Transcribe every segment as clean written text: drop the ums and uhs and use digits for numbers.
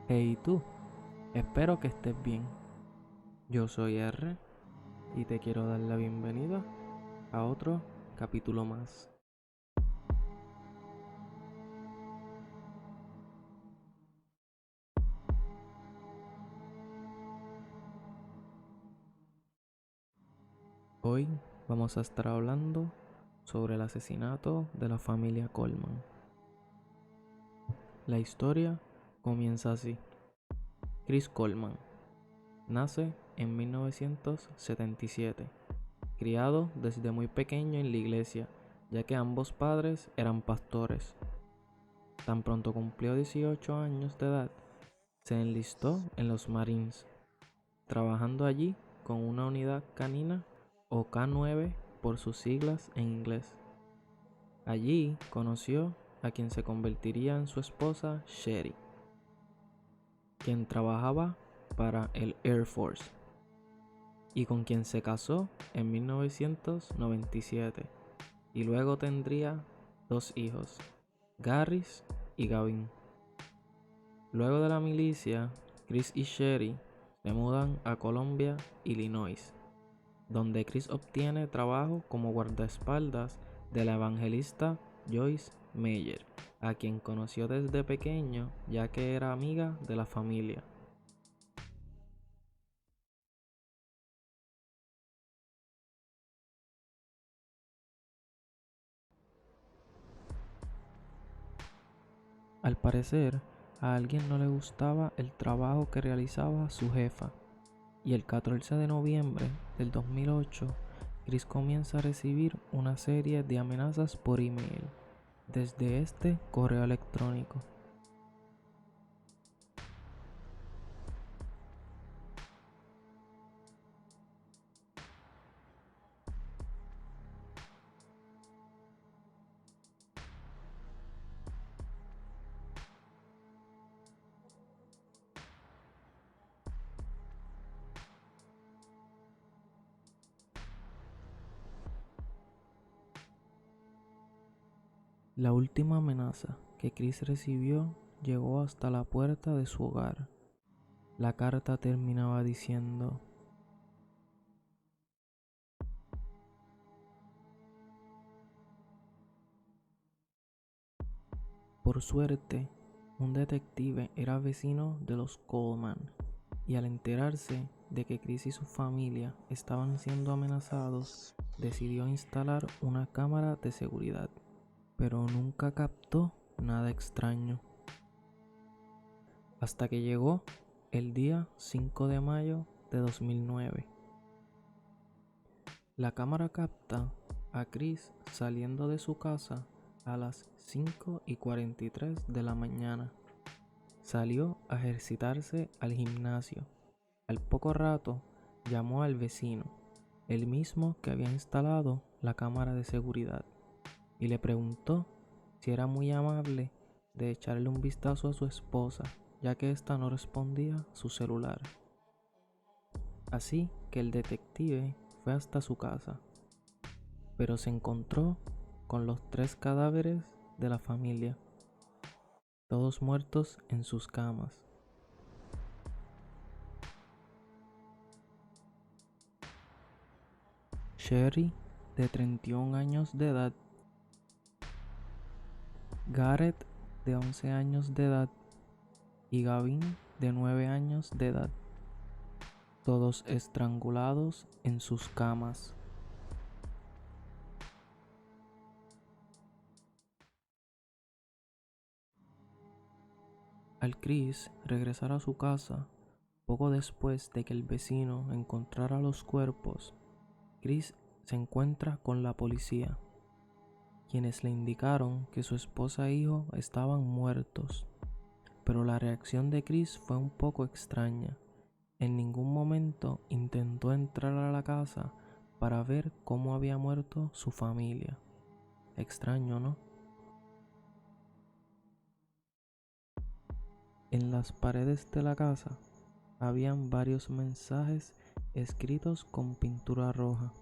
Hey tú, espero que estés bien. Yo soy R y te quiero dar la bienvenida a otro capítulo más. Hoy vamos a estar hablando sobre el asesinato de la familia Coleman. La historia comienza así. Chris Coleman nace en 1977, criado desde muy pequeño en la iglesia, ya que ambos padres eran pastores. Tan pronto cumplió 18 años de edad, se enlistó en los Marines, trabajando allí con una unidad canina o K9 por sus siglas en inglés. Allí conoció a quien se convertiría en su esposa Sherry, quien trabajaba para el Air Force y con quien se casó en 1997 y luego tendría 2 hijos, Garris y Gavin. Luego de la milicia, Chris y Sherry se mudan a Columbia, Illinois, donde Chris obtiene trabajo como guardaespaldas de la evangelista Joyce Meyer, a quien conoció desde pequeño ya que era amiga de la familia. Al parecer, a alguien no le gustaba el trabajo que realizaba su jefa, y el 14 de noviembre del 2008, Chris comienza a recibir una serie de amenazas por email desde este correo electrónico. La última amenaza que Chris recibió llegó hasta la puerta de su hogar. La carta terminaba diciendo: por suerte, un detective era vecino de los Coleman, y al enterarse de que Chris y su familia estaban siendo amenazados, decidió instalar una cámara de seguridad, pero nunca captó nada extraño. Hasta que llegó el día 5 de mayo de 2009. La cámara capta a Chris saliendo de su casa a las 5:43 de la mañana. Salió a ejercitarse al gimnasio. Al poco rato llamó al vecino, el mismo que había instalado la cámara de seguridad, y le preguntó si era muy amable de echarle un vistazo a su esposa, ya que ésta no respondía su celular. Así que el detective fue hasta su casa, pero se encontró con los 3 cadáveres de la familia, todos muertos en sus camas. Sherry, de 31 años de edad, Garrett, de 11 años de edad, y Gavin, de 9 años de edad, todos estrangulados en sus camas. Al Chris regresar a su casa, poco después de que el vecino encontrara los cuerpos, Chris se encuentra con la policía, quienes le indicaron que su esposa e hijo estaban muertos. Pero la reacción de Chris fue un poco extraña. En ningún momento intentó entrar a la casa para ver cómo había muerto su familia. Extraño, ¿no? En las paredes de la casa habían varios mensajes escritos con pintura roja.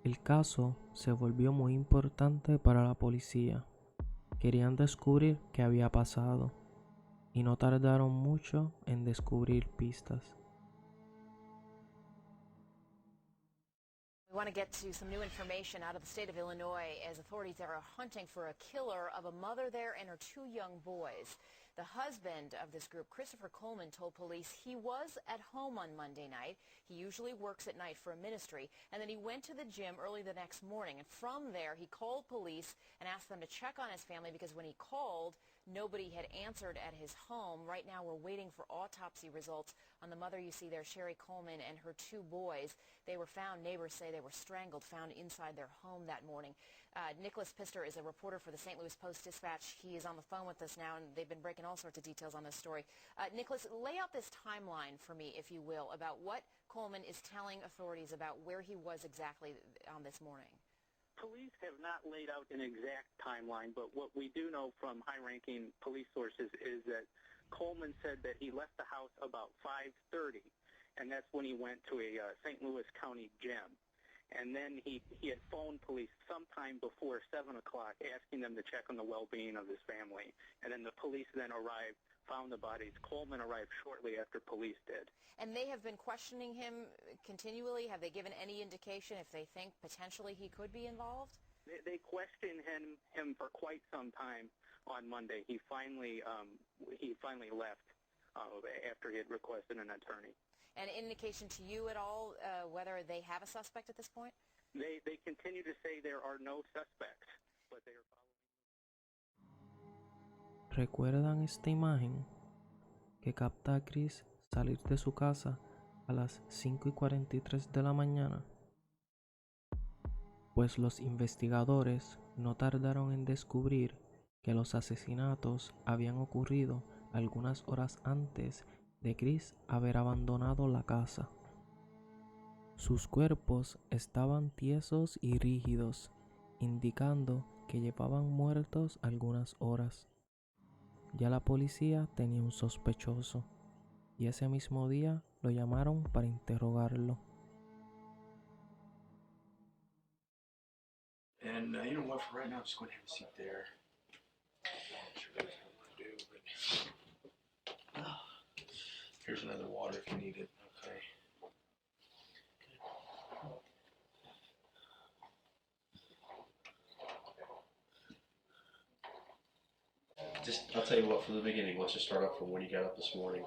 El caso se volvió muy importante para la policía. Querían descubrir qué había pasado y no tardaron mucho en descubrir pistas. We want to get to some new information out of the state of Illinois as authorities are hunting for a killer of a mother there and her two young boys. The husband of this group, Christopher Coleman, told police he was at home on Monday night. He usually works at night for a ministry, and then he went to the gym early the next morning. And from there, he called police and asked them to check on his family because when he called, nobody had answered at his home. Right now, we're waiting for autopsy results on the mother you see there, Sherry Coleman, and her two boys. They were found, neighbors say they were strangled, found inside their home that morning. Nicholas Pister is a reporter for the St. Louis Post-Dispatch. He is on the phone with us now, and they've been breaking all sorts of details on this story. Nicholas, lay out this timeline for me, if you will, about what Coleman is telling authorities about where he was exactly on this morning. Police have not laid out an exact timeline, but what we do know from high-ranking police sources is that Coleman said that he left the house about 5:30, and that's when he went to a St. Louis County gym. And then he had phoned police sometime before 7 o'clock asking them to check on the well-being of his family. And then the police then arrived, found the bodies. Coleman arrived shortly after police did. And they have been questioning him continually? Have they given any indication if they think potentially he could be involved? They questioned him for quite some time on Monday. He finally left after he had requested an attorney. An indication to you at all whether they have a suspect at this point? They continue to say there are no suspects, but they are following. ¿Recuerdan esta imagen que capta a Chris salir de su casa a las 5:43 de la mañana? Pues los investigadores no tardaron en descubrir que los asesinatos habían ocurrido algunas horas antes de Chris haber abandonado la casa. Sus cuerpos estaban tiesos y rígidos, indicando que llevaban muertos algunas horas. Ya la policía tenía un sospechoso, y ese mismo día lo llamaron para interrogarlo. And you know what, for right now, just go ahead and have a seat there. Here's another water if you need it. Okay. I'll tell you what, for the beginning, let's just start up from when you got up this morning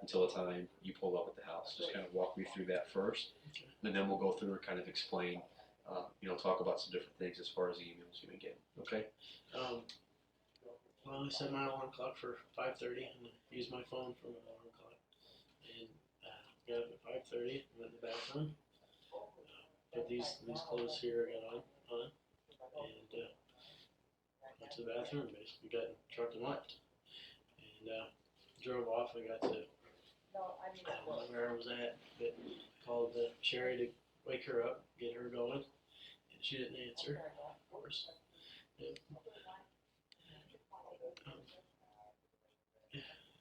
until the time you pulled up at the house. Just kind of walk me through that first, and then we'll go through and kind of explain, talk about some different things as far as the emails you've been getting. Okay? Well, I set my alarm clock for 5:30 and used my phone for my alarm clock. And got up at 5:30, went in the bathroom, put these clothes here I got on, and went to the bathroom, basically got in the truck and left. And drove off. I got to I don't know where I was at, but called Sherry to wake her up, get her going, and she didn't answer, of course.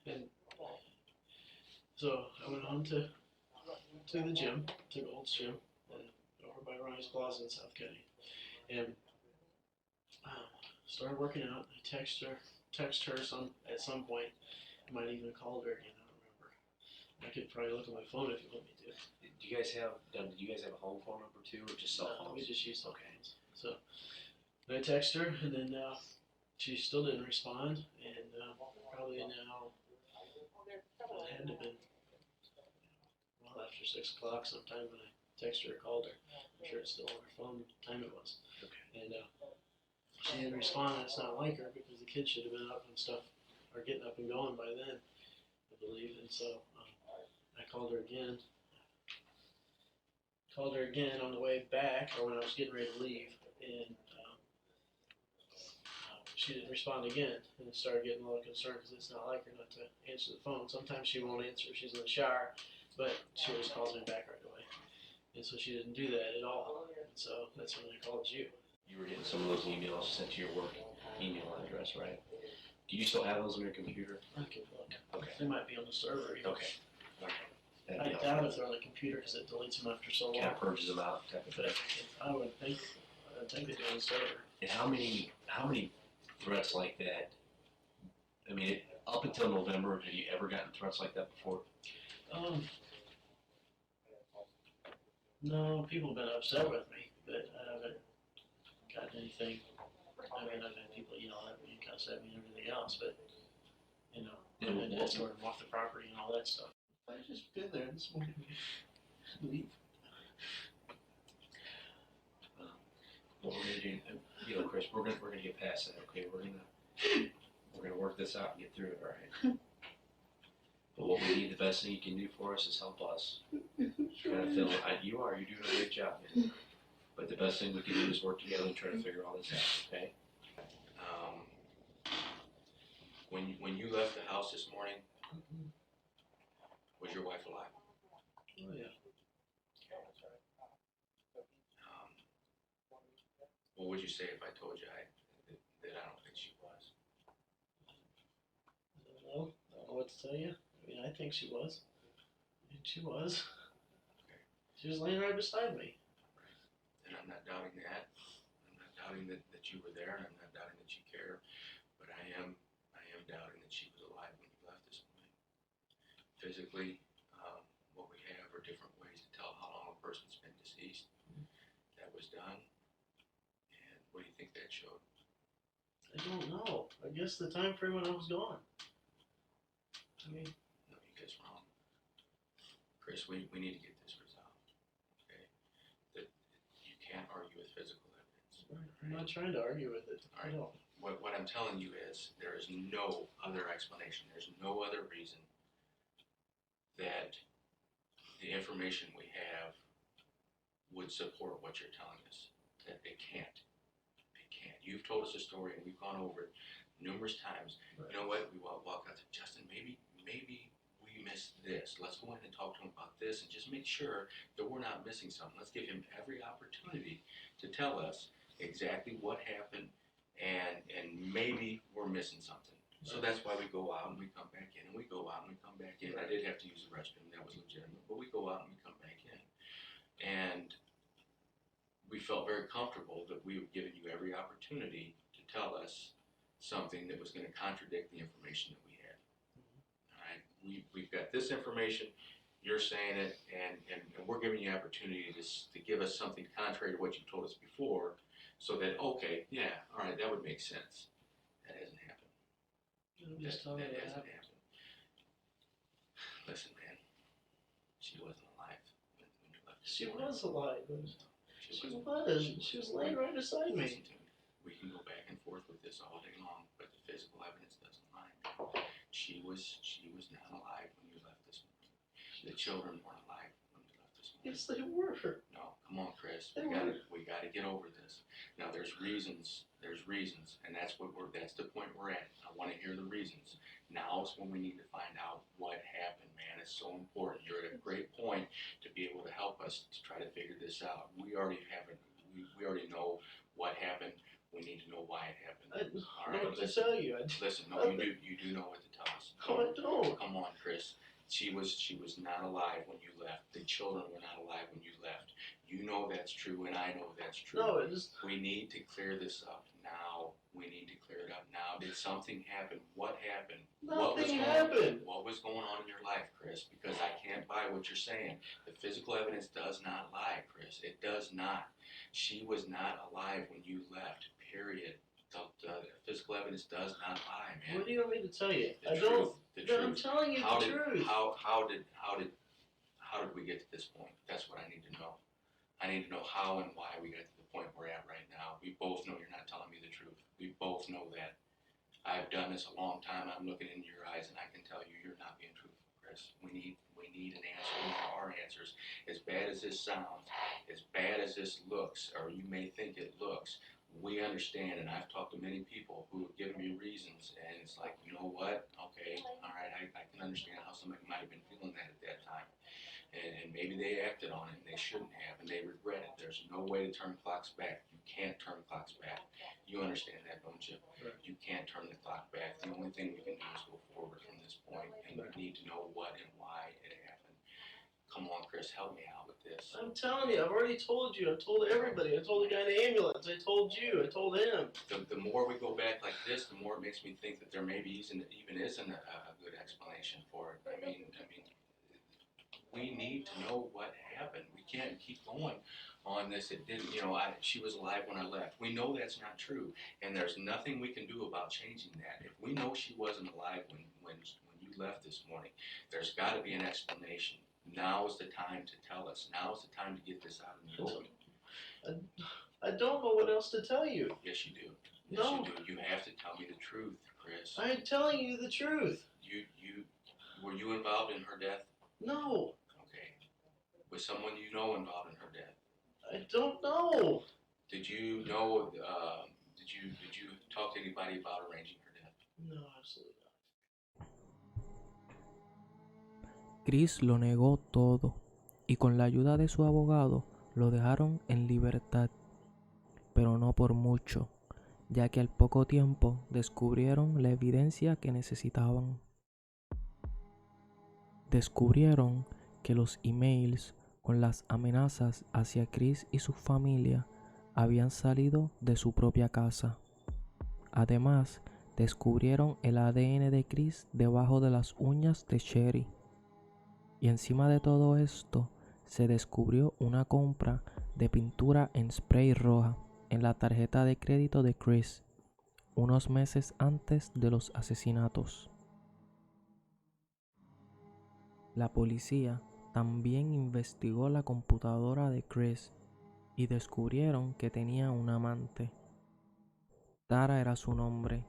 And so I went on to the gym, to Gold's Gym, over by Ronnie's Plaza in South County, and started working out. I text her at some point. I might even called her again. I don't remember. I could probably look at my phone if you want me to. Did you guys have a home phone number too, or just cell phones? We just used cell phones. So I text her, and then she still didn't respond, and probably now it had to have been well after 6 o'clock sometime when I texted her or called her. I'm sure it's still on her phone what time it was. Okay. And she didn't respond, and it's not like her because the kids should have been up and stuff, or getting up and going by then, I believe. And so I called her again. On the way back, or when I was getting ready to leave, and she didn't respond again, and I started getting a little concerned because it's not like her not to answer the phone. Sometimes she won't answer if she's in the shower, but she always calls me back right away. And so she didn't do that at all. And so that's when I called you. You were getting some of those emails sent to your work email address, right? Do you still have those on your computer? I could look. Okay. They might be on the server. Okay. All right. That'd I be doubt helpful. if they're on the computer because it deletes them after so long. Kind of purges them out type of But thing. I would think they do on the server. And how many threats like that? I mean, up until November, have you ever gotten threats like that before? No, people have been upset with me, but I haven't gotten anything. I mean, I've had people yell at me and cuss at me and everything else, but, you know, and escort them off the property and all that stuff. I just been there this morning. Leave. What we're gonna do, you know, Chris, we're gonna get past that. Okay, we're gonna work this out and get through it, all right? But what we need, the best thing you can do for us is help us. Kind of feel like you're doing a great job, man. But the best thing we can do is work together and try to figure all this out, okay? When you left the house this morning, was your wife alive? Oh, yeah. What would you say if I told you that I don't think she was? I don't know what to tell you. I mean, I think she was. I mean, she was. Okay. She was laying right beside me. And I'm not doubting that. I'm not doubting that you were there, and I'm not doubting that you care. But I am doubting that she was alive when you left this morning. Physically, what we have are different ways to tell how long a person's been deceased. That was done. And what do you think that showed? I don't know. I guess the time frame when I was gone. I mean, No, you guys wrong. Chris, we need to get this resolved. Okay? That you can't argue with physical evidence. I'm not trying to argue with it. All right. I don't. What I'm telling you is there is no other explanation. There's no other reason that the information we have would support what you're telling us. That it can't. It can't. You've told us a story and we've gone over it numerous times. Right. You know what? We walk out to Justin, maybe we missed this. Let's go in and talk to him about this and just make sure that we're not missing something. Let's give him every opportunity to tell us exactly what happened and maybe we're missing something. So that's why we go out and we come back in and we go out and we come back in. I did have to use the restroom, that was legitimate, but we go out and we come back in. And we felt very comfortable that we were giving you every opportunity to tell us something that was going to contradict the information that we had. All right, we've got this information, you're saying it, and we're giving you opportunity to give us something contrary to what you told us before, so that, okay, yeah, all right, that would make sense. That hasn't happened. I'm just telling you that what hasn't happened. happened. Listen, man, she wasn't alive when you left. She was alive. She was laying right beside me. Listen to me. We can go back and forth with this all day long, but the physical evidence doesn't lie. She was not alive when you left this morning. The children weren't alive when you left this morning. Yes, they were. No, come on, Chris. They We gotta get over this. Now there's reasons, and that's the point we're at. I want to hear the reasons. Now is when we need to find out what happened, man. It's so important. You're at a great point to be able to help us to try to figure this out. We already know what happened. We need to know why it happened. I don't All know right, what to tell you. listen, no, you do know what to tell us. No, I don't. Come on, Chris. She was not alive when you left. The children were not alive when you left. You know that's true, and I know that's true. No, it just. We need to clear this up now. We need to clear it up now. Did something happen? What happened? Nothing happened. What was going on in your life, Chris? Because I can't buy what you're saying. The physical evidence does not lie, Chris. It does not. She was not alive when you left, period. The physical evidence does not lie, man. What do you want me to tell you? The I truth, don't. the But I'm truth. telling you the truth. How did we get to this point? That's what I need to know. I need to know how and why we got to the point we're at right now. We both know you're not telling me the truth. We both know that. I've done this a long time. I'm looking into your eyes, and I can tell you you're not being truthful, Chris. We need an answer. And there are answers. As bad as this sounds, as bad as this looks, or you may think it looks, we understand, and I've talked to many people who have given me reasons, and it's like, you know what? Okay, all right, I can understand how somebody might have been feeling that at that time. And maybe they acted on it and they shouldn't have, and they regret it. There's no way to turn clocks back. You can't turn clocks back. You understand that, don't you? Right. You can't turn the clock back. The only thing we can do is go forward from this point, and we need to know what and why it happened. Come on, Chris, help me out with this. I'm telling you, I've already told you. I told everybody. I told the guy in the ambulance. I told you. I told him. The more we go back like this, the more it makes me think that there maybe even isn't a good explanation for it. I mean, we need to know what happened. We can't keep going on this. It didn't, she was alive when I left. We know that's not true, and there's nothing we can do about changing that. If we know she wasn't alive when you left this morning, there's got to be an explanation. Now is the time to tell us. Now is the time to get this out of the open. I don't know what else to tell you. Yes, you do. Yes, No. you do. You have to tell me the truth, Chris. I'm telling you the truth. Were you involved in her death? No. Okay. Was someone you know involved in her death? I don't know. Did you know? Did you talk to anybody about arranging her death? No, absolutely not. Chris lo negó todo y con la ayuda de su abogado lo dejaron en libertad, pero no por mucho, ya que al poco tiempo descubrieron la evidencia que necesitaban. Descubrieron que los emails con las amenazas hacia Chris y su familia habían salido de su propia casa. Además, descubrieron el ADN de Chris debajo de las uñas de Sherry. Y encima de todo esto, se descubrió una compra de pintura en spray roja en la tarjeta de crédito de Chris, unos meses antes de los asesinatos. La policía también investigó la computadora de Chris y descubrieron que tenía un amante. Tara era su nombre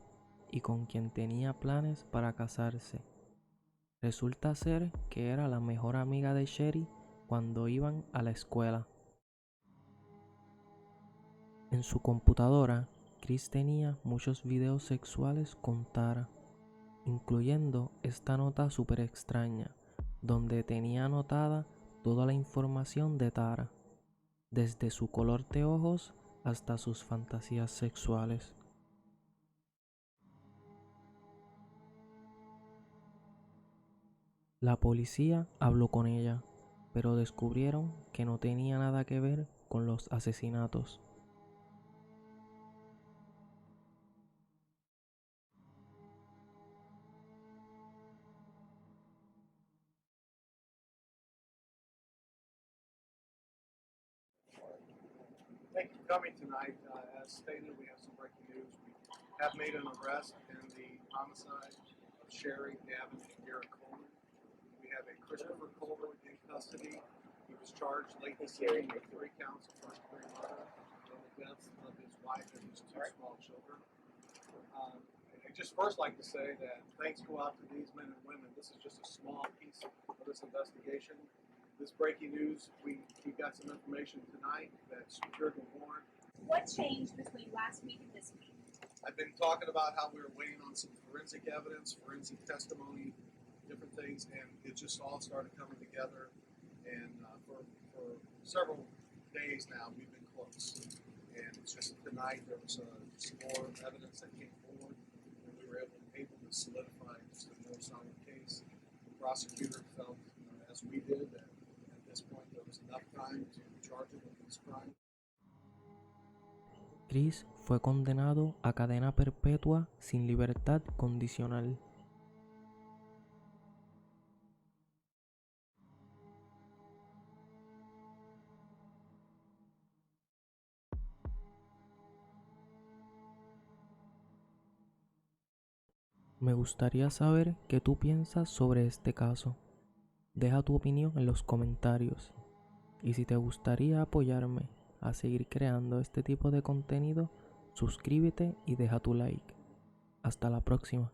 y con quien tenía planes para casarse. Resulta ser que era la mejor amiga de Sherry cuando iban a la escuela. En su computadora, Chris tenía muchos videos sexuales con Tara, incluyendo esta nota súper extraña, donde tenía anotada toda la información de Tara, desde su color de ojos hasta sus fantasías sexuales. La policía habló con ella, pero descubrieron que no tenía nada que ver con los asesinatos. Thank you for coming tonight. As stated, we have some breaking news. We have made an arrest in the homicide of Sherry, Gavin, and Garrett Coleman. We have a Christopher Coleman in custody. He was charged late this evening with 3 counts of first-degree murder in the deaths of his wife and his 2 small children. I'd just first like to say that thanks go out to these men and women. This is just a small piece of this investigation. This breaking news, we got some information tonight that secured the warrant. What changed between last week and this week? I've been talking about how we were waiting on some forensic evidence, forensic testimony, different things, and it just all started coming together. And for several days now, we've been close. And it's just tonight there was some more evidence that came forward, and we were able to solidify just a more solid case. The prosecutor felt, as we did, that at this point there was enough time to charge him with this crime. Chris fue condenado a cadena perpetua sin libertad condicional. Me gustaría saber qué tú piensas sobre este caso. Deja tu opinión en los comentarios. Y si te gustaría apoyarme a seguir creando este tipo de contenido, suscríbete y deja tu like. Hasta la próxima.